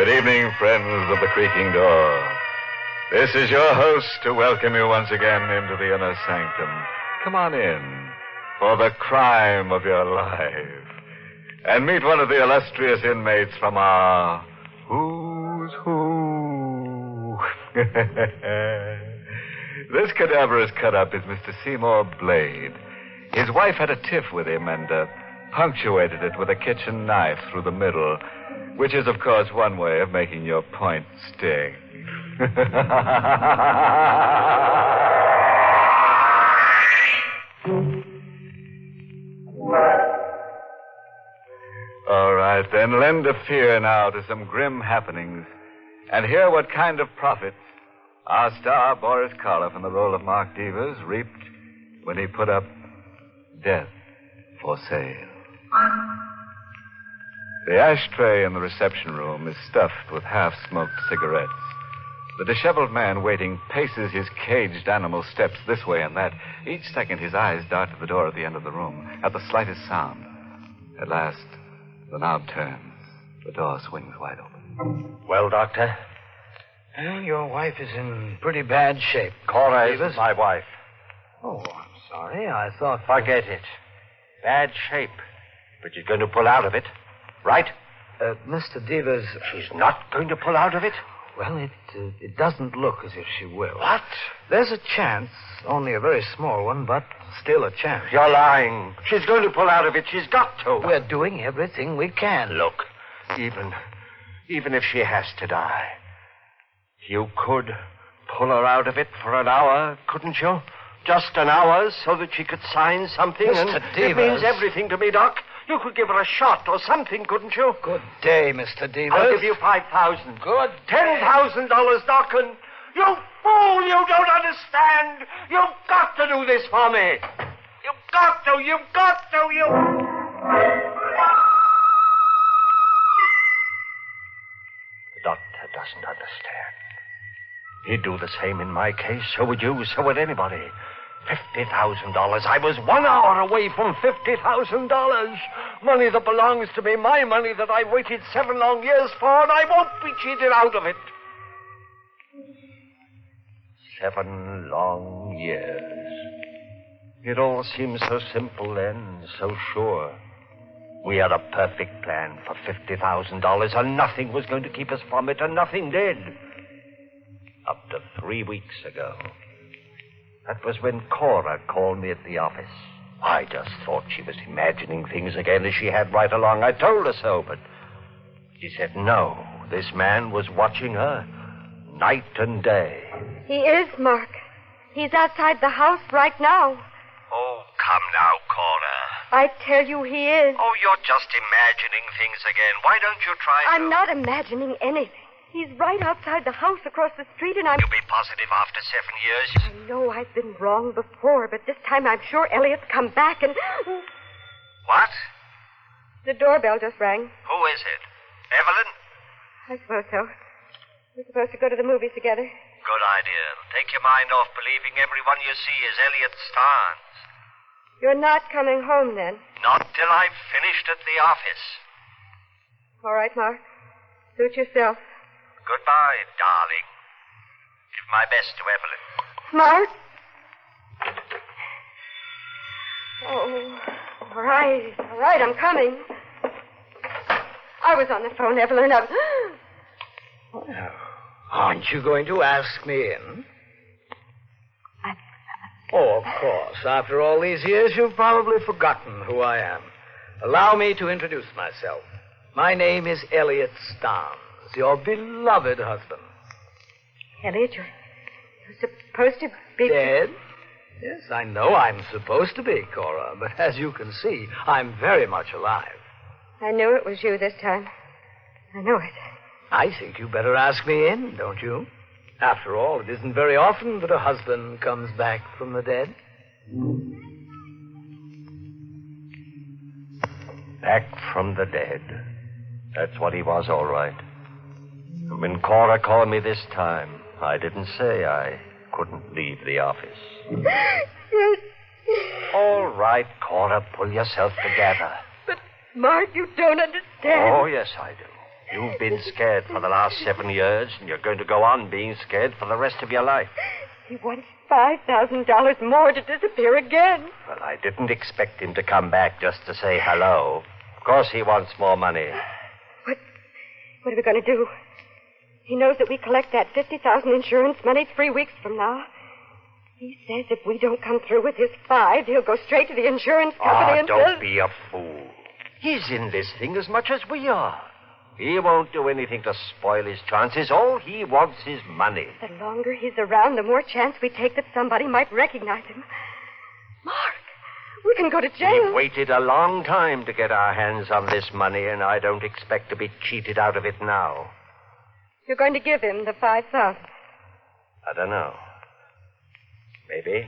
Good evening, friends of the creaking door. This is your host to welcome you once again into the inner sanctum. Come on in for the crime of your life. And meet one of the illustrious inmates from our Who's Who. This cadaverous cut-up is Mr. Seymour Blade. His wife had a tiff with him and punctuated it with a kitchen knife through the middle, which is, of course, one way of making your point sting. All right, then, lend a fear now to some grim happenings and hear what kind of profits our star Boris Karloff in the role of Mark Devers reaped when he put up Death for Sale. The ashtray in the reception room is stuffed with half-smoked cigarettes. The disheveled man waiting paces his caged animal steps this way and that. Each second, his eyes dart to the door at the end of the room at the slightest sound. At last, the knob turns. The door swings wide open. Well, Doctor? Well, your wife is in pretty bad shape. Cora isn't my wife. Oh, I'm sorry. I thought... Forget it. Bad shape. But she's going to pull out of it. Right? Mr. Devers... She's not going to pull out of it? Well, it doesn't look as if she will. What? There's a chance. Only a very small one, but still a chance. You're lying. She's going to pull out of it. She's got to. We're doing everything we can. Look, even if she has to die, you could pull her out of it for an hour, couldn't you? Just an hour so that she could sign something. Mr. And Devers. It means everything to me, Doc. You could give her a shot or something, couldn't you? Good day, Mr. Devers. I'll give you $5,000. Good $10,000, Doc, and you fool, you don't understand. You've got to do this for me. You've got to. The doctor doesn't understand. He'd do the same in my case. So would you. So would anybody. $50,000. I was 1 hour away from $50,000. Money that belongs to me. My money that I waited 7 long years for, and I won't be cheated out of it. 7 long years. It all seemed so simple then, so sure. We had a perfect plan for $50,000, and nothing was going to keep us from it, and nothing did. Up to 3 weeks ago. That was when Cora called me at the office. I just thought she was imagining things again as she had right along. I told her so, but she said no. This man was watching her night and day. He is, Mark. He's outside the house right now. Oh, come now, Cora. I tell you he is. Oh, you're just imagining things again. Why don't you try to... I'm not imagining anything. He's right outside the house across the street, and I'm... You'll be positive after 7 years? I know I've been wrong before, but this time I'm sure Elliot's come back and... What? The doorbell just rang. Who is it? Evelyn? I suppose so. We're supposed to go to the movies together. Good idea. It'll take your mind off believing everyone you see is Elliot Starnes. You're not coming home, then? Not till I've finished at the office. All right, Mark. Suit yourself. Goodbye, darling. Give my best to Evelyn. Mark? Oh, all right, I'm coming. I was on the phone, Evelyn. Well, aren't you going to ask me in? Oh, of course. After all these years, you've probably forgotten who I am. Allow me to introduce myself. My name is Elliot Starnes. Your beloved husband. Elliot, you're supposed to be... Dead? Yes, I know I'm supposed to be, Cora, but as you can see, I'm very much alive. I knew it was you this time. I know it. I think you better ask me in, don't you? After all, it isn't very often that a husband comes back from the dead. Back from the dead. That's what he was, all right. When Cora called me this time, I didn't say I couldn't leave the office. Yes. All right, Cora, pull yourself together. But, Mark, you don't understand. Oh, yes, I do. You've been scared for the last 7 years, and you're going to go on being scared for the rest of your life. He wants $5,000 more to disappear again. Well, I didn't expect him to come back just to say hello. Of course he wants more money. What are we going to do? He knows that we collect that $50,000 insurance money 3 weeks from now. He says if we don't come through with his 5, he'll go straight to the insurance company and don't be a fool. He's in this thing as much as we are. He won't do anything to spoil his chances. All he wants is money. The longer he's around, the more chance we take that somebody might recognize him. Mark, we can go to jail. We've waited a long time to get our hands on this money, and I don't expect to be cheated out of it now. You're going to give him the $5,000. I don't know. Maybe.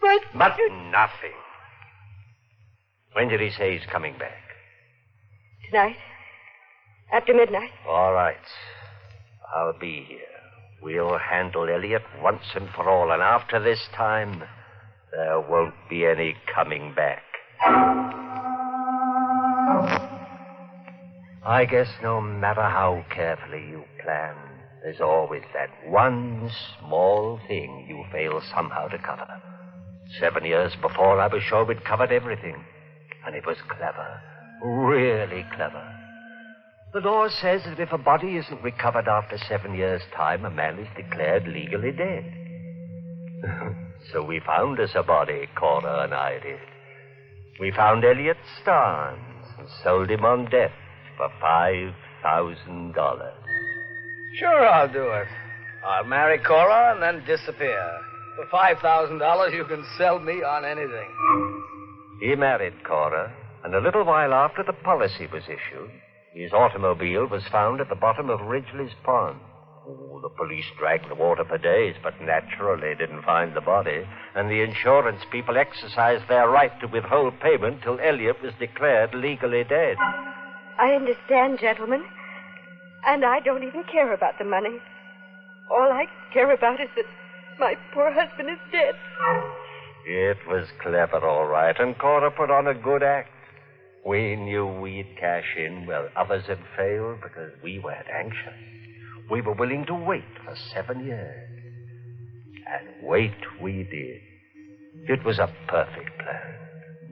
But nothing. When did he say he's coming back? Tonight. After midnight. All right. I'll be here. We'll handle Elliot once and for all, and after this time, there won't be any coming back. I guess no matter how carefully you plan, there's always that one small thing you fail somehow to cover. 7 years before, I was sure we'd covered everything. And it was clever. Really clever. The law says that if a body isn't recovered after 7 years' time, a man is declared legally dead. So we found us a body, Cora and I did. We found Elliot Starnes and sold him on death for $5,000. Sure, I'll do it. I'll marry Cora and then disappear. For $5,000, you can sell me on anything. He married Cora, and a little while after the policy was issued, his automobile was found at the bottom of Ridgely's Pond. Oh, the police dragged the water for days, but naturally didn't find the body, and the insurance people exercised their right to withhold payment till Elliot was declared legally dead. I understand, gentlemen. And I don't even care about the money. All I care about is that my poor husband is dead. It was clever, all right, and Cora put on a good act. We knew we'd cash in where others had failed because we weren't anxious. We were willing to wait for 7 years. And wait we did. It was a perfect plan.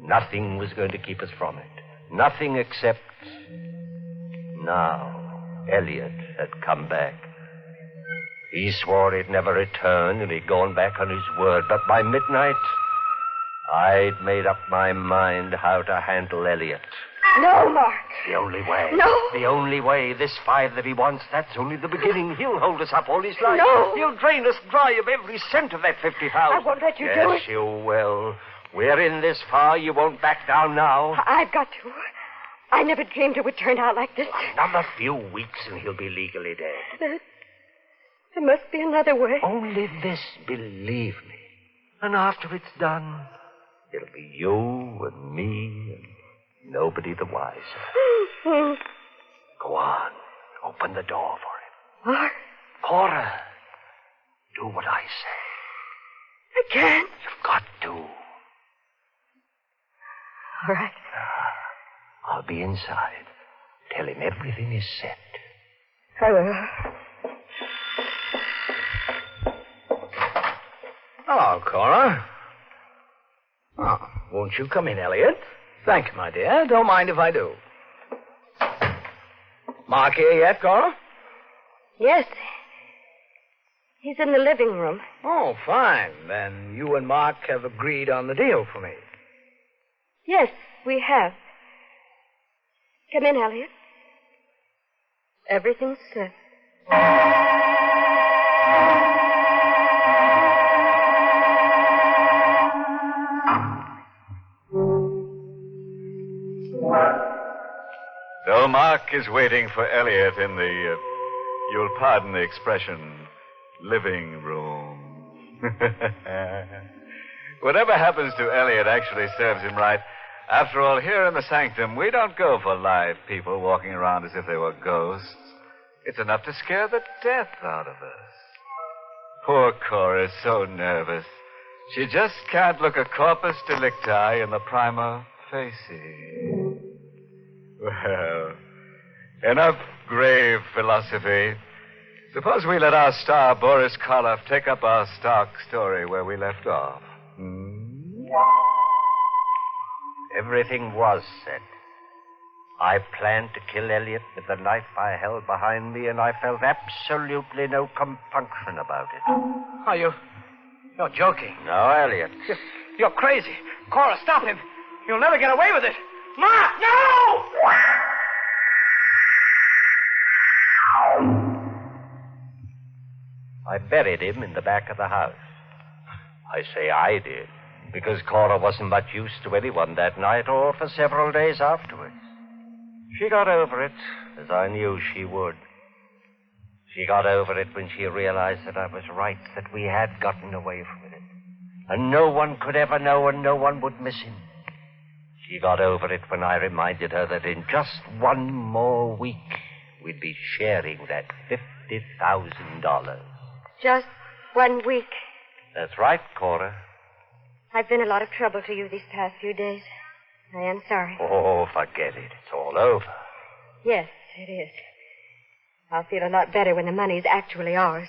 Nothing was going to keep us from it. Nothing except... Now, Elliot had come back. He swore he'd never return, and he'd gone back on his word. But by midnight, I'd made up my mind how to handle Elliot. No, Mark. The only way. No. The only way. This 5 that he wants, that's only the beginning. He'll hold us up all his life. No. He'll drain us dry of every cent of that $50,000. I won't let you do it. Yes, you will. We're in this far. You won't back down now. I've got to. I never dreamed it would turn out like this. Another few weeks and he'll be legally dead. There must be another way. Only this, believe me. And after it's done, it'll be you and me and nobody the wiser. Go on. Open the door for him. Mark? Cora, do what I say. I can't. You've got to. All right. I'll be inside. Tell him everything is set. I will. Hello, Cora. Oh, won't you come in, Elliot? Thank you, my dear. Don't mind if I do. Mark here yet, Cora? Yes. He's in the living room. Oh, fine. Then you and Mark have agreed on the deal for me. Yes, we have. Come in, Elliot. Everything's set. So Mark is waiting for Elliot in the, you'll pardon the expression, living room. Whatever happens to Elliot actually serves him right. After all, here in the Sanctum, we don't go for live people walking around as if they were ghosts. It's enough to scare the death out of us. Poor Cora's so nervous. She just can't look a corpus delicti in the prima facie. Well, enough grave philosophy. Suppose we let our star, Boris Karloff, take up our stock story where we left off. Everything was said. I planned to kill Elliot with the knife I held behind me, and I felt absolutely no compunction about it. Oh, you're joking. No, Elliot. You're crazy. Cora, stop him. You'll never get away with it. Ma, no! I buried him in the back of the house. I say I did, because Cora wasn't much use to anyone that night or for several days afterwards. She got over it, as I knew she would. She got over it when she realized that I was right, that we had gotten away from it. And no one could ever know, and no one would miss him. She got over it when I reminded her that in just one more week, we'd be sharing that $50,000. Just 1 week. That's right, Cora. I've been a lot of trouble to you these past few days. I am sorry. Oh, forget it. It's all over. Yes, it is. I'll feel a lot better when the money's actually ours.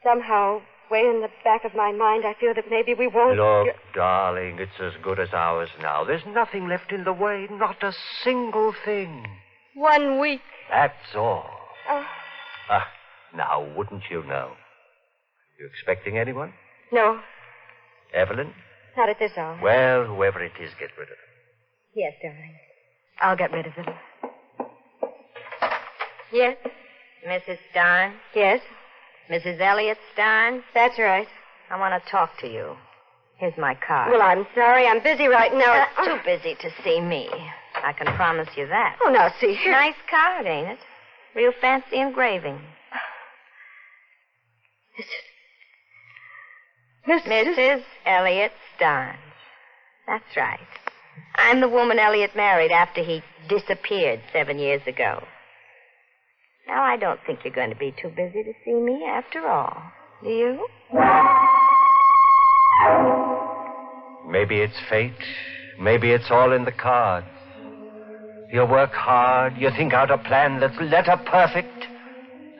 Somehow, way in the back of my mind, I feel that maybe we won't... Look, darling, it's as good as ours now. There's nothing left in the way, not a single thing. 1 week. That's all. Now, wouldn't you know? You expecting anyone? No, Evelyn? not at this hour. Well, whoever it is, get rid of him. Yes, darling. I'll get rid of them. Yes? Mrs. Stein? Yes? Mrs. Elliot Stein? That's right. I want to talk to you. Here's my card. Well, I'm sorry. I'm busy right now. Too busy to see me. I can promise you that. Oh, now, see here. Nice card, ain't it? Real fancy engraving. Mrs. Elliot Stein. That's right. I'm the woman Elliot married after he disappeared 7 years ago. Now, I don't think you're going to be too busy to see me after all. Do you? Maybe it's fate. Maybe it's all in the cards. You work hard. You think out a plan that's letter perfect.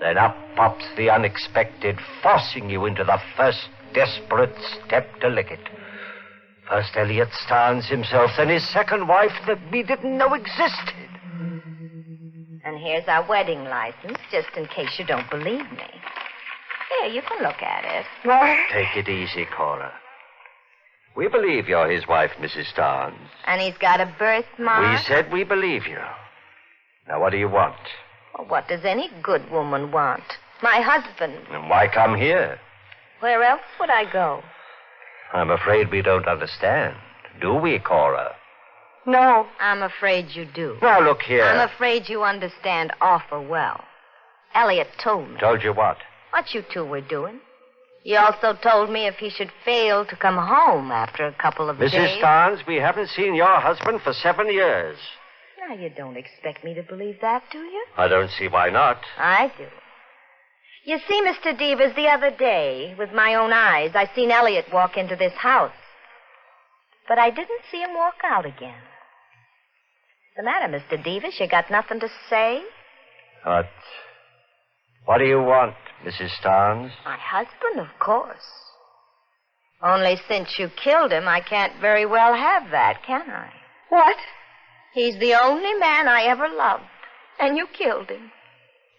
Then up pops the unexpected, forcing you into the first desperate step to lick it. First Elliot Starnes himself, then his second wife that we didn't know existed. And here's our wedding license, just in case you don't believe me. Here, you can look at it. What? Take it easy, Cora. We believe you're his wife, Mrs. Starnes. And he's got a birthmark. We said we believe you. Now, what do you want? Well, what does any good woman want? My husband. And why come here? Where else would I go? I'm afraid we don't understand. Do we, Cora? No. I'm afraid you do. Now, look here. I'm afraid you understand awful well. Elliot told me. Told you what? What you two were doing. He also told me if he should fail to come home after a couple of days... Mrs. Starnes, we haven't seen your husband for 7 years. Now, you don't expect me to believe that, do you? I don't see why not. I do. You see, Mr. Devers, the other day, with my own eyes, I seen Elliot walk into this house. But I didn't see him walk out again. What's the matter, Mr. Devers? You got nothing to say? What do you want, Mrs. Starnes? My husband, of course. Only since you killed him, I can't very well have that, can I? What? He's the only man I ever loved, and you killed him.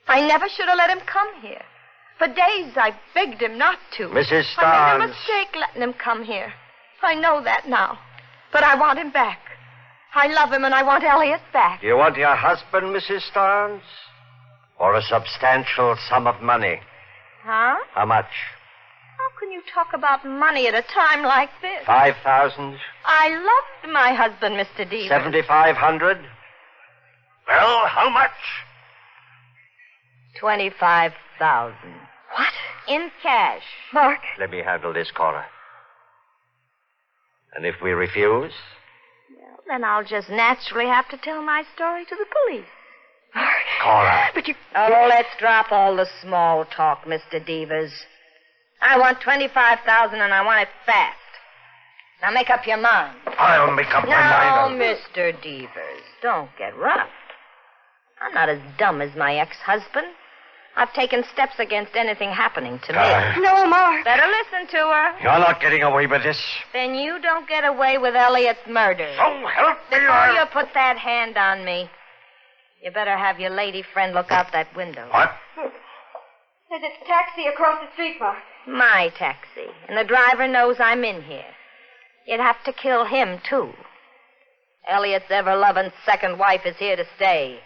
I never should have let him come here. For days I begged him not to. Mrs. Starnes. I made a mistake letting him come here. I know that now. But I want him back. I love him, and I want Elliot back. You want your husband, Mrs. Starnes? Or a substantial sum of money? Huh? How much? How can you talk about money at a time like this? 5,000? I loved my husband, Mr. Devers. 7,500? Well, how much? 25,000. What? In cash. Mark. Let me handle this, Cora. And if we refuse? Well, then I'll just naturally have to tell my story to the police. Mark. Cora. But you... Oh, let's drop all the small talk, Mr. Devers. I want 25,000 and I want it fast. Now make up your mind. I'll make up my mind. Now, Mr. Devers, don't get rough. I'm not as dumb as my ex-husband. I've taken steps against anything happening to me. No, Mark. Better listen to her. You're not getting away with this. Then you don't get away with Elliot's murder. So help me. Before you put that hand on me, you better have your lady friend look out that window. What? There's a taxi across the street, Mark. My taxi. And the driver knows I'm in here. You'd have to kill him, too. Elliot's ever-loving second wife is here to stay.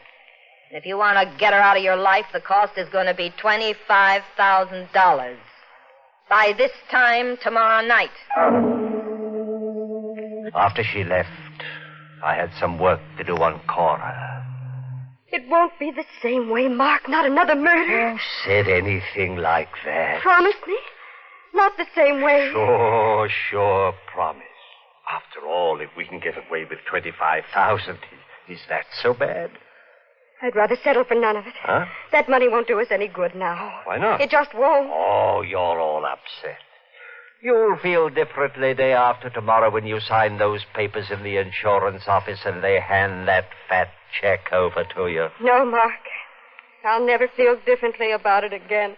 And if you want to get her out of your life, the cost is going to be $25,000. By this time tomorrow night. After she left, I had some work to do on Cora. It won't be the same way, Mark. Not another murder. Who said anything like that? Promise me? Not the same way. Sure, promise. After all, if we can get away with $25,000, is that so bad? I'd rather settle for none of it. Huh? That money won't do us any good now. Why not? It just won't. Oh, you're all upset. You'll feel differently day after tomorrow when you sign those papers in the insurance office and they hand that fat check over to you. No, Mark. I'll never feel differently about it again.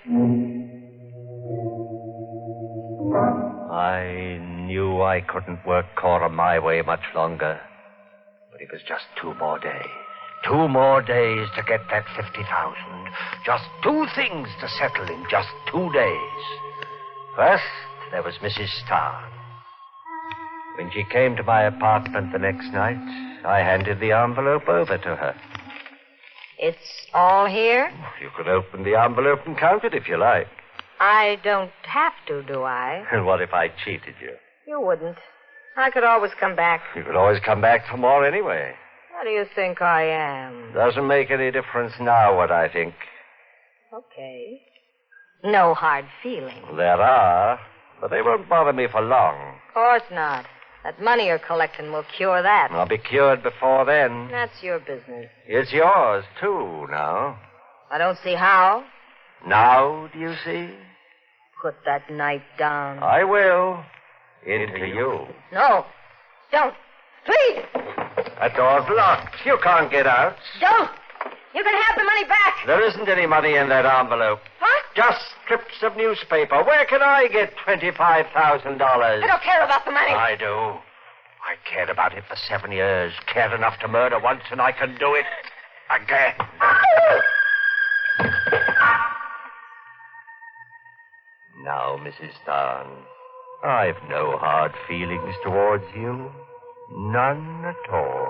I knew I couldn't work Cora my way much longer. But it was just 2 more days. 2 more days to get that $50,000. Just 2 things to settle in just 2 days. First, there was Mrs. Starr. When she came to my apartment the next night, I handed the envelope over to her. It's all here? You can open the envelope and count it if you like. I don't have to, do I? And what if I cheated you? You wouldn't. I could always come back. You could always come back for more anyway. What do you think I am? Doesn't make any difference now what I think. Okay. No hard feelings. There are, but they won't bother me for long. Of course not. That money you're collecting will cure that. I'll be cured before then. That's your business. It's yours, too, now. I don't see how. Now, do you see? Put that knife down. I will. Into you. No. Don't. Please. That door's locked. You can't get out. Don't. You can have the money back. There isn't any money in that envelope. What? Just strips of newspaper. Where can I get $25,000? I don't care about the money. I do. I cared about it for 7 years. Cared enough to murder once, and I can do it again. Now, Mrs. Starn, I've no hard feelings towards you. None at all.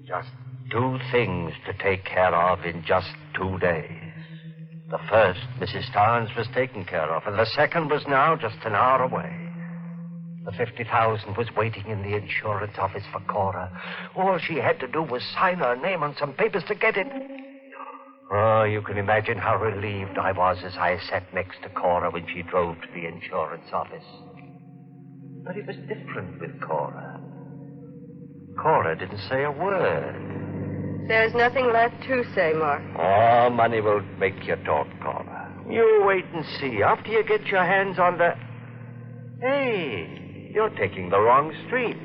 Just 2 things to take care of in just 2 days. The first, Mrs. Starnes was taken care of, and the second was now just an hour away. The $50,000 was waiting in the insurance office for Cora. All she had to do was sign her name on some papers to get it. Oh, you can imagine how relieved I was as I sat next to Cora when she drove to the insurance office. But it was different with Cora. Cora didn't say a word. There's nothing left to say, Mark. Oh, money will make you talk, Cora. You wait and see. After you get your hands on the... Hey, you're taking the wrong street.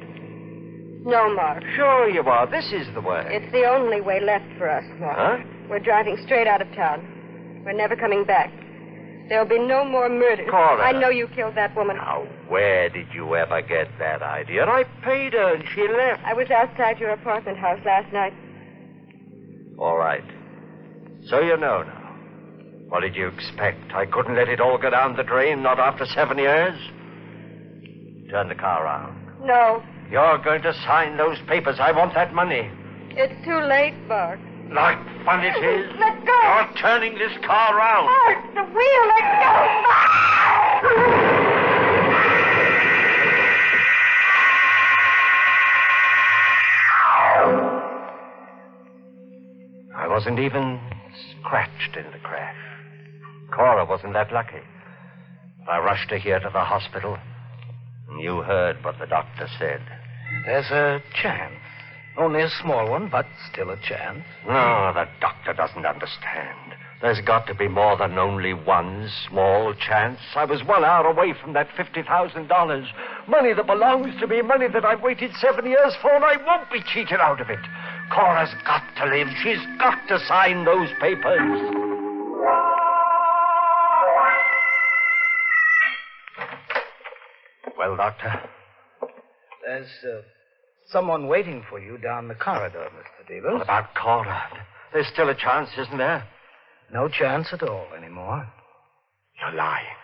No, Mark. Sure you are. This is the way. It's the only way left for us, Mark. Huh? We're driving straight out of town. We're never coming back. There'll be no more murders. Cora. I know you killed that woman. Now, where did you ever get that idea? I paid her and she left. I was outside your apartment house last night. All right. So you know now. What did you expect? I couldn't let it all go down the drain, not after 7 years? Turn the car around. No. You're going to sign those papers. I want that money. It's too late, Mark. Like fun it is. Let go. You're turning this car around. Mark, the wheel, let go. I wasn't even scratched in the crash. Cora wasn't that lucky. I rushed her here to the hospital. And you heard what the doctor said. There's a chance. Only a small one, but still a chance. No, the doctor doesn't understand. There's got to be more than only one small chance. I was 1 hour away from that $50,000. Money that belongs to me, money that I've waited 7 years for, and I won't be cheated out of it. Cora's got to live. She's got to sign those papers. Well, Doctor? There's someone waiting for you down the corridor, Mr. Devers. What about Cora? There's still a chance, isn't there? No chance at all anymore. You're lying.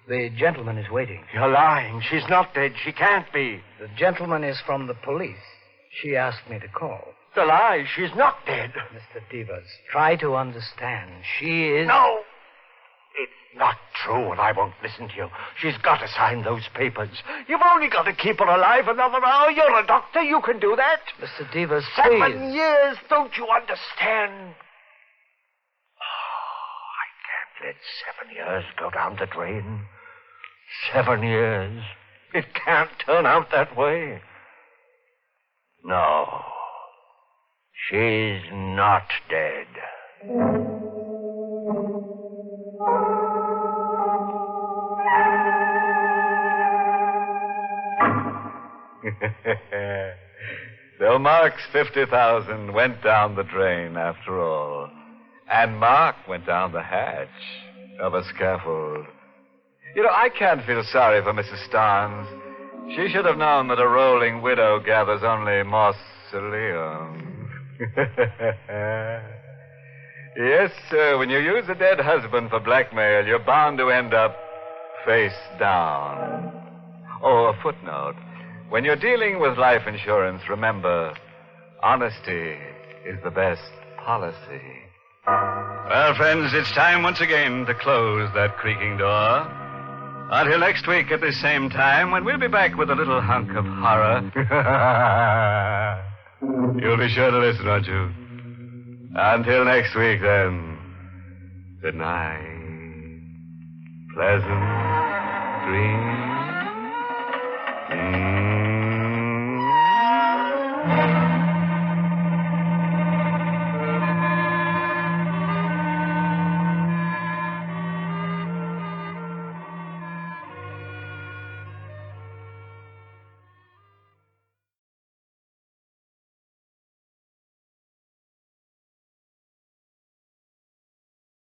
The gentleman is waiting. You're lying. She's not dead. She can't be. The gentleman is from the police. She asked me to call. The lie. She's not dead. Mr. Devers, try to understand. She is... No! It's not true, and I won't listen to you. She's got to sign those papers. You've only got to keep her alive another hour. You're a doctor. You can do that. Mr. Devers, please. 7 years. Don't you understand? I can't let 7 years go down the drain. 7 years. It can't turn out that way. No. She's not dead. So Mark's 50,000 went down the drain after all. And Mark went down the hatch of a scaffold. You know, I can't feel sorry for Mrs. Starnes. She should have known that a rolling widow gathers only mausoleums. Yes, sir, when you use a dead husband for blackmail, you're bound to end up face down. Oh, a footnote. When you're dealing with life insurance, remember, honesty is the best policy. Well, friends, it's time once again to close that creaking door. Until next week at the same time, when we'll be back with a little hunk of horror. You'll be sure to listen, won't you? Until next week, then. Good night. Pleasant dreams.